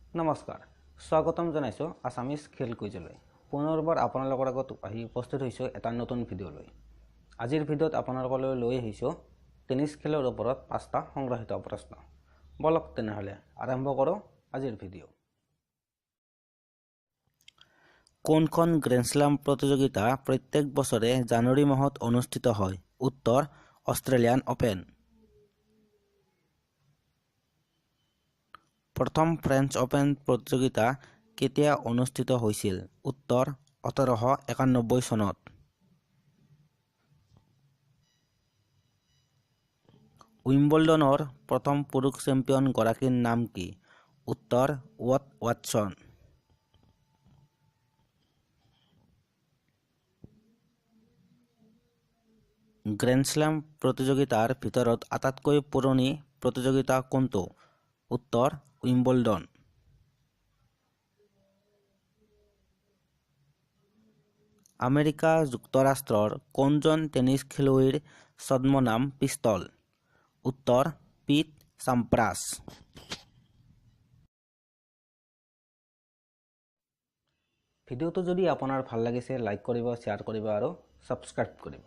নমস্কাৰ স্বাগতম জনাইছো আসামিজ খেল কুইজলৈ পুনৰবাৰ আপোনালোকৰ আগত আহি উপস্থিত হৈছো এটা নতুন ভিডিঅ' লৈ আজিৰ ভিডিঅ'ত আপোনালোকলৈ লৈ আহিছো টেনিছ খেলৰ ওপৰত 5টা সংগ্ৰহিত প্ৰশ্ন বলক তেনেহলে আৰম্ভ কৰো আজিৰ ভিডিঅ' কোনখন গ্ৰেণ্ড শ্লাম প্ৰতিযোগিতা প্ৰত্যেক বছৰে জানুৱাৰী মাহত অনুষ্ঠিত হয় উত্তৰ অষ্ট্ৰেলিয়ান ওপেন প্ৰথম ফ্ৰেঞ্চ ওপেন প্ৰতিযোগিতা কেতিয়া অনুষ্ঠিত হৈছিল উত্তৰ 1891 চনত উইম্বলডনৰ প্ৰথম পুৰুষ চেম্পিয়ন গৰাকীৰ নাম কি উত্তৰ ওৱাটছন গ্ৰেণ্ড শ্লাম প্ৰতিযোগিতাৰ ভিতৰত আটাইতকৈ পুৰণি প্ৰতিযোগিতা কোনটো উত্তৰ উইম্বলডন আমেৰিকা যুক্তৰাষ্ট্ৰৰ কোনজন টেনিছ খেলুৱৈৰ ছদ্মনাম পিষ্টল উত্তৰ পিট সাম্প্ৰাছ ভিডিঅ'টো যদি আপোনাৰ ভাল লাগিছে লাইক কৰিব শ্বেয়াৰ কৰিব আৰু সাবস্ক্ৰাইব কৰিব